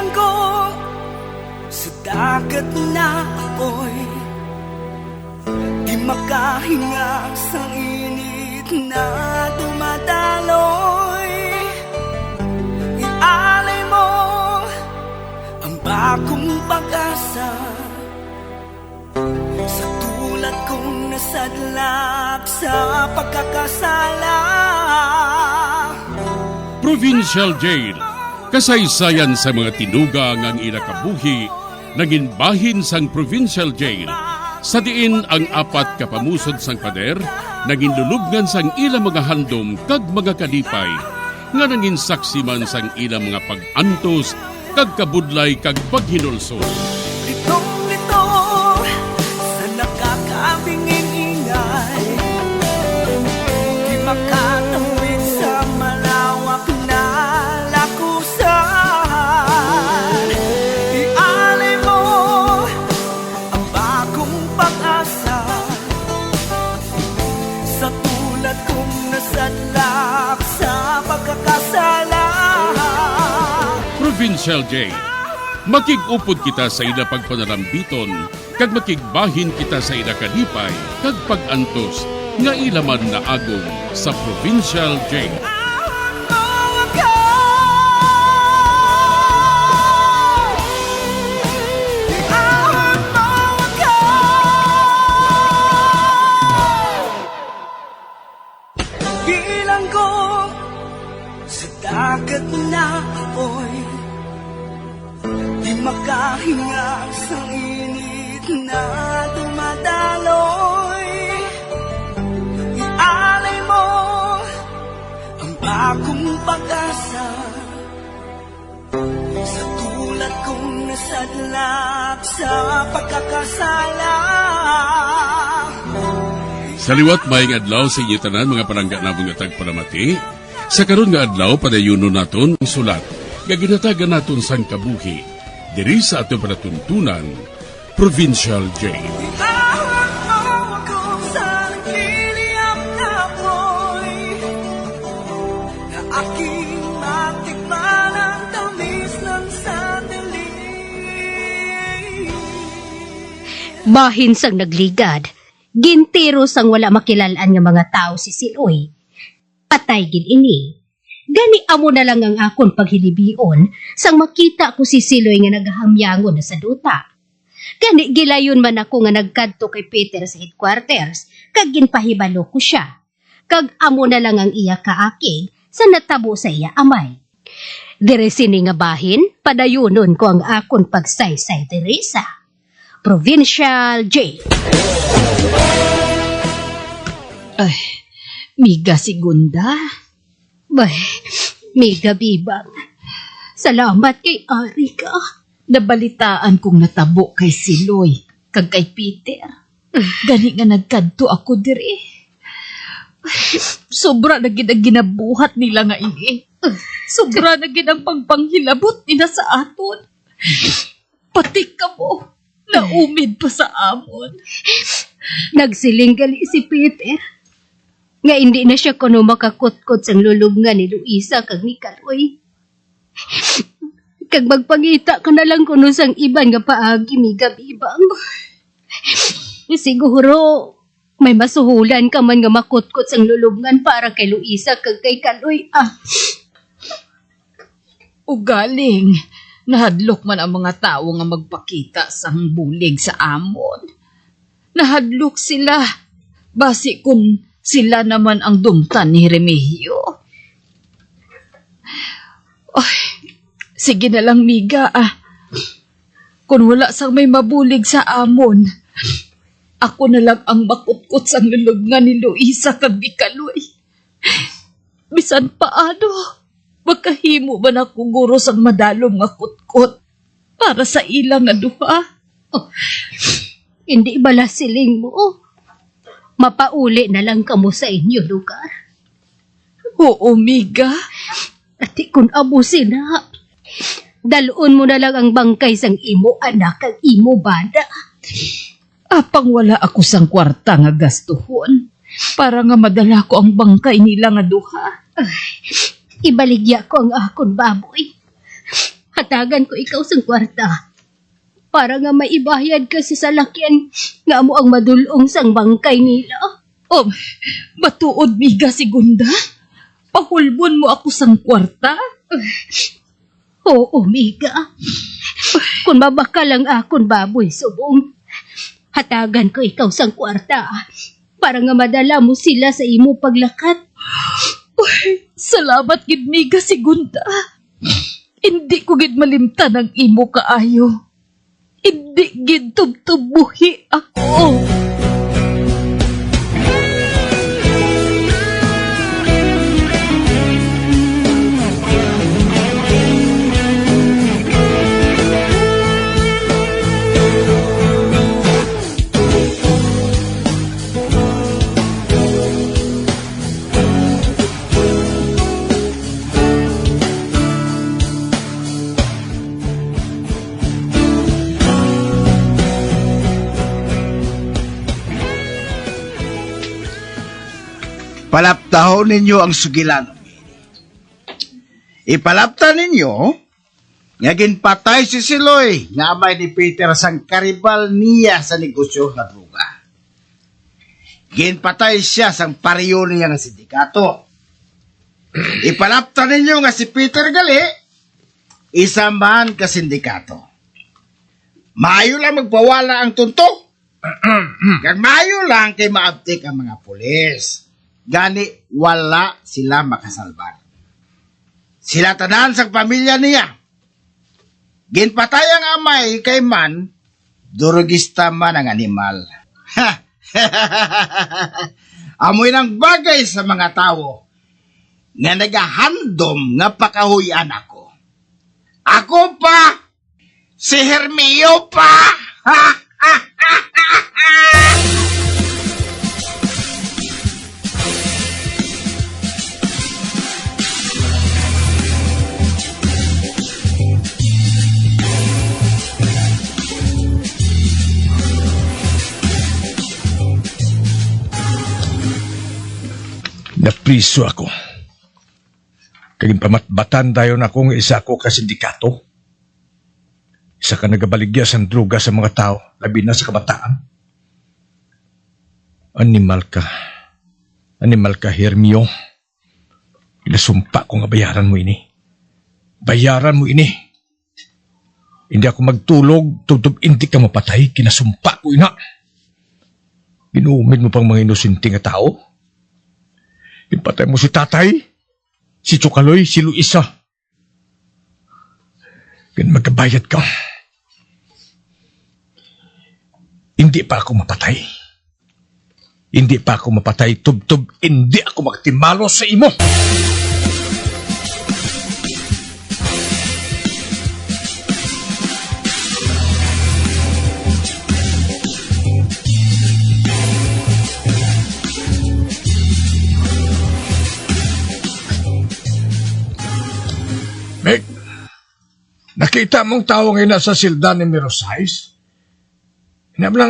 Ilang ko sa dagat na apoy, di makahinga sa init na dumadaloy. Ialay mo ang bagong pag-asa sa tulad kong nasadlak sa pagkakasala. Provincial Jail, kasaysayan sa mga tinugang ang ilakabuhi, naging bahin sang Provincial Jail. Sa diin ang apat kapamusod sang pader, naging lulubngan sang ilang mga handom kag mga kalipay, nga naging saksi man sang ilang mga pag-antos, kag kabudlay kag paghinulsol. Litong-lito sa nakakabingin ingay, di makatawid sa malawak na lakusan. Ialay mo ang bagong pag-asa sa tulad kong nasadlak sa pagkakasala. Provincial Jail, makig-upod kita sa ila pagpanarambiton, kag makigbahin kita sa ila kalipay, kag pag-antos, nga ilaman na agong sa Provincial Jail. Bilang ko sa dagat na apoy, di makahinga sa init na dumadaloy. Ialay mo ang bagong pag-asa sa tulad kong nasadlak sa pagkakasala. Sa liwat maing adlaw sa inyo tanan mga palangga na mga tagpalamati, sa karon nga adlaw padayuno naton ang sulat, nga ginatagan naton sang kabuhi, diri sa ato panatuntunan, Provincial Jail. Ihawak mo ako sa nagliliyap na apoy, na aking matikman ang tamis ng sandali. Bahin sang nagligad, gintiro sang wala makilalaan nga mga tao si Siloy. Patay gid ini. Gani amo na lang ang akon paghilibion sang makita ko si Siloy nga nagahamyangon na sa duta. Gani gilayon man ako nga nagkadto kay Peter sa headquarters kag ginpahibalo ko siya. Kag amo na lang ang iya kaakig sa natabo sa iya amay. Dire sini nga bahin, padayunon ko ang akon pagsaysay diri sa Provincial Jail. Ay, miga segunda. Bay, Miga Bibang, salamat kay Ari ka. Nabalitaan kong natabo kay Siloy, kag kay Peter. Gani nga nagkadto ako diri. Sobra na gid ang ginabuhat nila nga ini. Sobra na gid ang pagpanghilabot nila sa aton. Pati ka mo, naumid pa sa amon. Nagsiling gali si Peter. Nga hindi na siya kuno makakutkot sang lulubngan ni Luisa kag ni Kaloy. Kag magpangita ka na lang kuno sang iban nga paagi, Miga Bibang. Siguro may masuhulan ka man nga makutkot sang lulubngan para kay Luisa kag kay Kaloy. Ugaling, nahadlok man ang mga tao nga magpakita sang bulig sa amon. Nahadlok sila, basi kung sila naman ang dumtan ni Remigio. Ay, sige na lang, Miga. Kung wala sang may mabulig sa amon, ako na lang ang makutkot sang lulubngan ni Luisa kag ni Kaloy. Bisan paano, magkahimo ba na kuguro sang madalom nga kutkot para sa ilang nga duha? Oh, hindi bala siling mo. Mapauli na lang kamo sa inyo lugar. Oo, Miga. Ati kun abo sila, dalon mo na lang ang bangkay sang imo anak kag imo bada. Apang wala ako sang kwarta nga gastuhon para nga madala ko ang bangkay nila nga duha. Ibaligya ko ang akon baboy. hatagan ko ikaw sa kwarta. Para nga maibayad ka sa salakyan nga mo ang madulong sang bangkay nila. Oh, matuod miga segunda? Pahulbon mo ako sang kwarta? Oo, Miga. Kung mabaka lang akon baboy subong, hatagan ko ikaw sang kwarta para nga madala mo sila sa imo paglakat. Uy, salamat gid miga segunda. Hindi ko gid malimtan ang imo kaayo. Hindi gid tubtubuhi ako. Palaptahon ninyo ang sugilan. Ipalapta ninyo, nga ginpatay si Siloy, nga amay ni Peter sang karibal niya sa negosyo na druga. Ginpatay siya sang pariyo niya nga sindikato. Ipalapta ninyo nga si Peter gali, isa man ka sindikato. Maayo lang magpawala ang tuntok. Kag maayo lang kay maabtik ang mga pulis. Gani wala sila makasalbar. Sila tanan sa pamilya niya. Ginpatay ang amay kay man, durugista man ang animal. Amoy ng bagay sa mga tao nga nagahandom nga pakahuyan ako. Ako pa! Si Hermio pa! Napriso ako. Kaging pamatbatan dayon akong isa ko ka sindikato. Isa ka nagabaligya sa droga sa mga tao, labi na sa kabataan. Animal ka, Hermio. Inasumpa ko nga bayaran mo ini. Bayaran mo ini. Hindi ako magtulog, tutub hindi ka mapatay, kinasumpa ko ina. Inuumid mo pang mga inusinti nga tao. Ipatay mo si tatay, si Chukaloy, si Luisa. Gan magkabayad ka. Hindi pa ako mapatay. Hindi pa ako mapatay, tub-tub, hindi ako magtimalo sa imo. Meg, nakita mong tao ngayon nasa silda ni Mirosais? Hinabla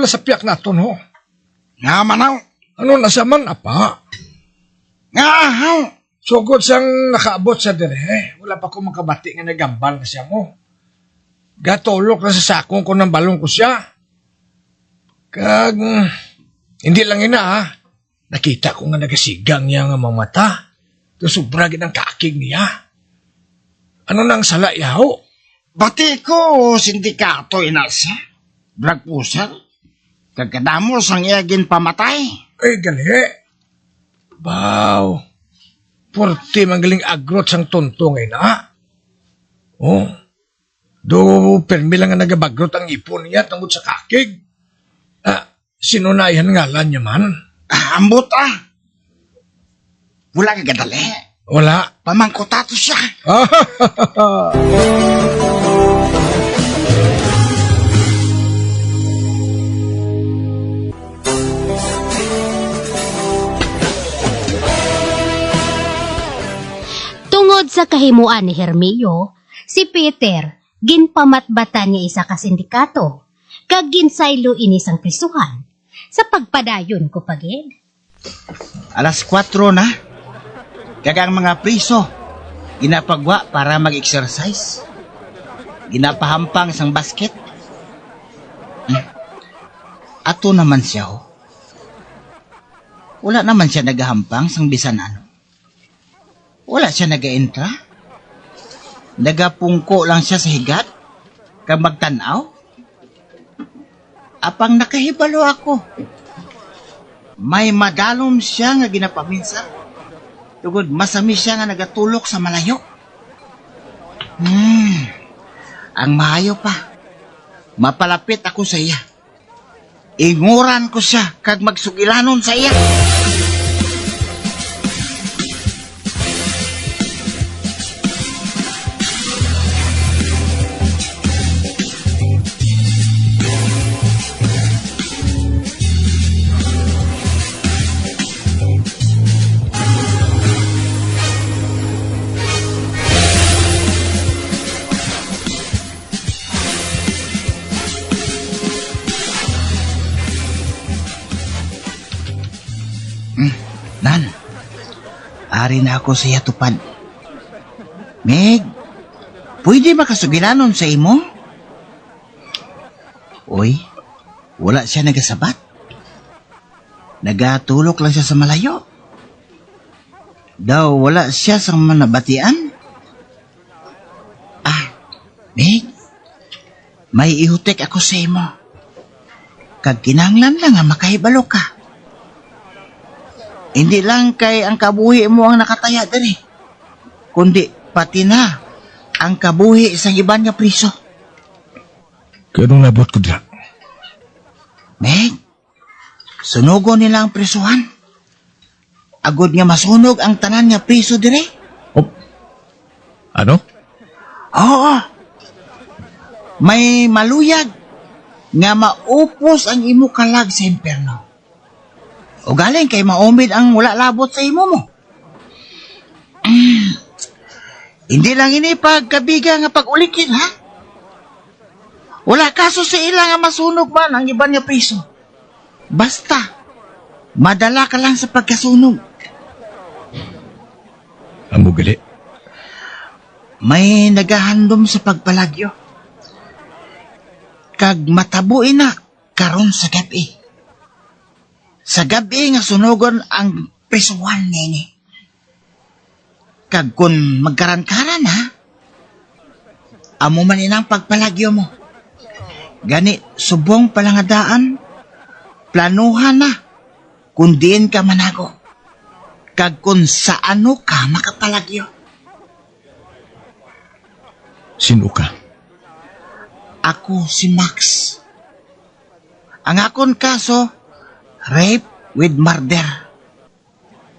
sa piyak naton ho. Nga manaw. Ano nasa man, apa? Nga haw. Sugod siyang nakaabot sa dire. Wala pa ko makabati nga nagambal na siya mo. Gatulok na sa sakong ko ng balong ko siya. Kag, hindi lang ina ha. Nakita ko nga nagasigang niya nga mga mata. Sobra ang kakig niya. Ano nang sala yaw? Bati ko sindikato inasa. Drug pusher. Kagkadamo sang iyagin pamatay. Ay, gali. Baw. Porti manggaling agrot sang tontong ay na. Oh. Do permi lang nga nagabagrot ang ipon niya tungkol sa kakig. Sinunayan ngalan niya man. Ambot Wala ka gadali. Wala. Pamangkotato siya. Tungod sa kahimuan ni Hermio, si Peter ginpamatbatan niya isa ka sindikato, kag ginsaylo ini sang prisuhan sa pagpadayon ko pagid. Alas 4 na. Kagang mga priso. Ginapagwa para mag-exercise. Ginapahampang sang basket. Ato naman siya, oh. Wala naman siya nagahampang sang bisan ano. Wala siya nagaentra. Nagapungko lang siya sa higat. Kag magtanaw. Apang nakahibalo ako. May madalom siya nga ginapaminsan. Tugod, masami siya nga nagatulok sa malayo. Ang maayo pa. Mapalapit ako sa iya. Inguran ko siya kag magsugilanon sa iya. Nan, ari na ako sa iya tupad. Meg, pwede ba kasugilanon sa imo? Uy, wala siya nagasabat. Nagatulok lang siya sa malayo. Daw wala siya sa manabatian. Meg, may ihutek ako sa imo. Kag kinahanglan lang nga makahibalo ka. Hindi lang kay ang kabuhi mo ang nakataya diri, kundi pati na ang kabuhi sa iban nga priso. Ganong labot ko dira. Meg, sunugon nila ang prisuhan. Agod nga masunog ang tanan nga priso dire. Oh. Ano? Oo. May maluyag nga maupos ang imo kalag sa impyerno. O galing kay maumid ang wala labot sa imo mo. Hindi lang ini pagkabiga nga pag-ulikin, ha? Wala kaso sa ila nga masunog man ang iban nga priso. Basta, madala ka lang sa pagkasunog. Amo gali. May nagahandom sa pagpalagyo. Kag matabuin na karon sa gabi. Sa gabi nga sunugon ang prisuhan nini. Kag kun magkaran-karan ha, amo man inang pagpalagyo mo. Gani, subong palangadaan, planuhan na kung diin ka manago. Kag kun sa ano ka makapalagyo. Sino ka? Ako si Max. Ang akon kaso, rape with murder.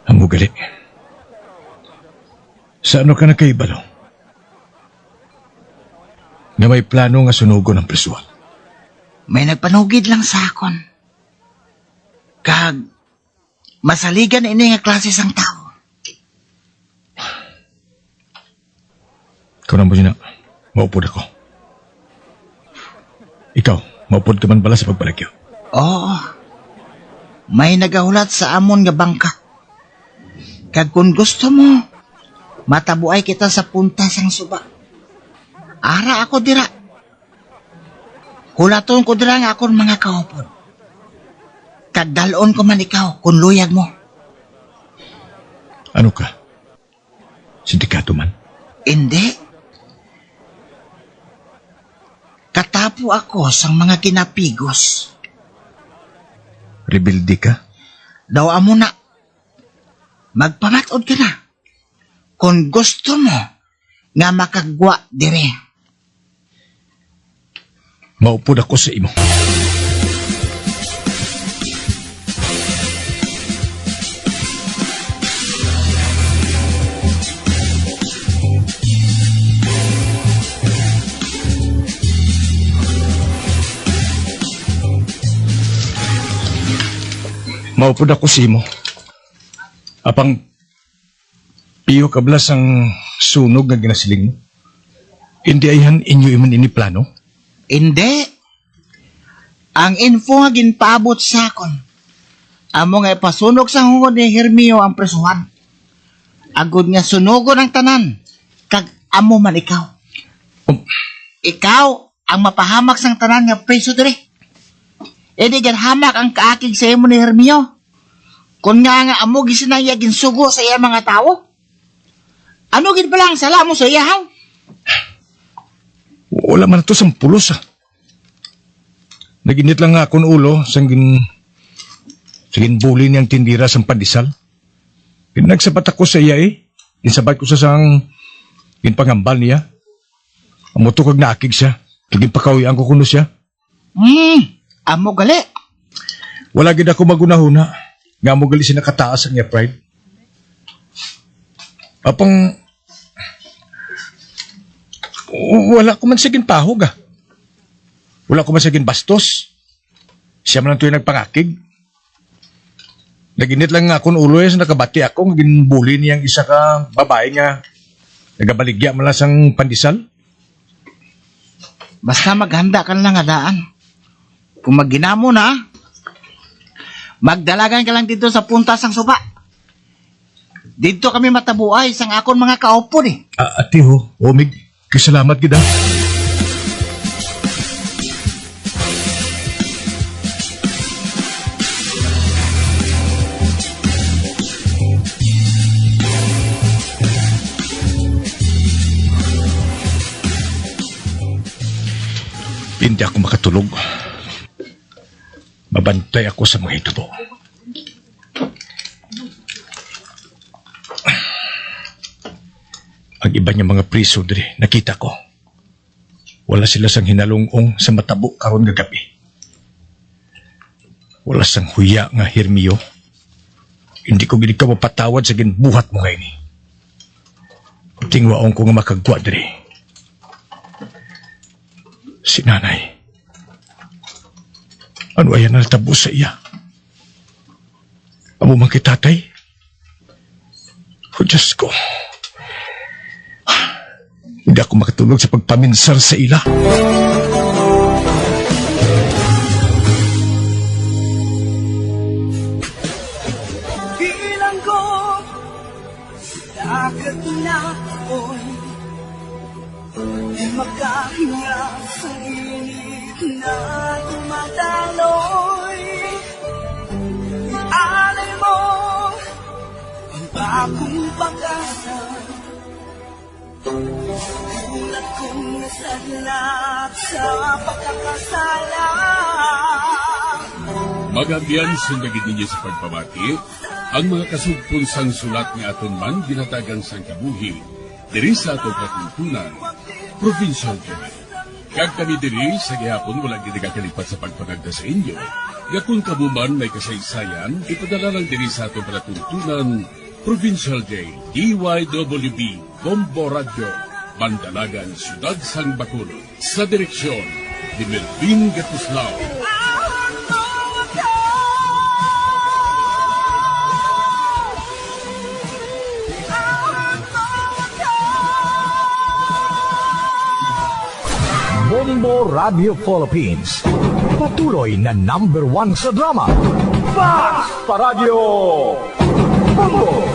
Amo gali. Sa ano ka nakaibalo? Nga may plano nga sunugon ang prisuhan. May nagpanugid lang sa akon. Kag masaligan ini nga klase sang tao. Ikaw na mo na. Maupod ako. Ikaw, maupod ka man pala sa pagbalagyo. Oo. May nagahulat sa amon nga bangka. Kag kung gusto mo, matabuay kita sa punta sang suba. Ara ako dira. Hulaton ko dira nga akon mga kaupod. Kag dalon ko man ikaw kung luyag mo. Ano ka? Sindikato man? Hindi. Katapo ako sang mga kinapigos. Rebelde ka? Daw amo na. Magpamatod ka na. Kung gusto mo nga makagwa dire. Maupod ako sa imo. Maupod ako sa imo. Apang piyo kablas ang sunog nga ginasiling mo. Hindi ayhan inyo iman ini plano? Hindi. Ang info nga ginpaabot sa akon. Amo nga ipasunog sa hungod ni Hermio ang presuhan. Agod nga sunugon ang tanan. kag amo man ikaw. Ikaw ang mapahamak sang tanan nga preso dire. E di gan hamak ang kaakig sa imo ni Hermio. Kung nga amo gisinaya ginsugo sa iya mga tao. Ano gid pala ang sala mo sa iya, haw? Wala man ito sang pulos, Naginit lang nga akong ulo sang ginbuli niyang tindira sang pandesal. Pinagsabat ako sa iya Insabat ko sa sang ginpangambal niya. Amuto kag naakig siya. Kaging pakawian ko kuno siya. Amo gali. Wala gid ako magunahuna. Nga mo gali sinakataas ang iya pride. Apang wala ko man sigin pahog Wala ko man sigin bastos. Siya man ang tuyo nagpangakig. Naginit lang nga akong ulo sa nakabati ako. Ginbuli niyang isa ka babae nga nagabaligya man lang sang pandesal. Basta maghanda ka lang nga daan. Kung magginamo na, magdalagan ka lang dito sa puntas ng suba. Dito kami matabuay sang akon mga kaupod Ate ho, Omig, kisalamat kita. Hindi ako makatulog. Mabantay ako sa mga ito. Ang iba niya mga priso dire, nakita ko. Wala sila sang hinalungong sa matabo karon nga gabi. Wala sang huya nga Hermio. Hindi ko gid ka mapatawad sa ginbuhat mo ngayon. Tingwaong ko nga makagwa dire. Si nanay. Ano ayan natabo sa iya? Amo man kay tatay? O Diyos ko. Hindi ako makatulog sa pagpaminsar sa ila. Bilang ko sa dagat na apoy, di makahinga sa init na tumataloy. Alay mo ang bagong pag-asa, tulad kong nasadlat sa pagkakasala. Magagyan sundagin ninyo sa pagpabati ang mga kasugpon sang sulat ni aton man ginatagan sang kabuhi diri sa atong katuntunan, Provincial Journal. Kag kami diri sa gihapon wala gid kakalipat sa pagpangagda sa inyo. Yakun kabuman may kasaysayan, ipadala lang diri sa atong katuntunan, Provincial J, DYWB, Bombo Radio, Bandalagan, Siyudad San Bacolod. Sa direksyon ni Melvin Gatuslao. Bombo Radio Philippines. Patuloy na #1 sa drama. Fast Paradyo! Bombo!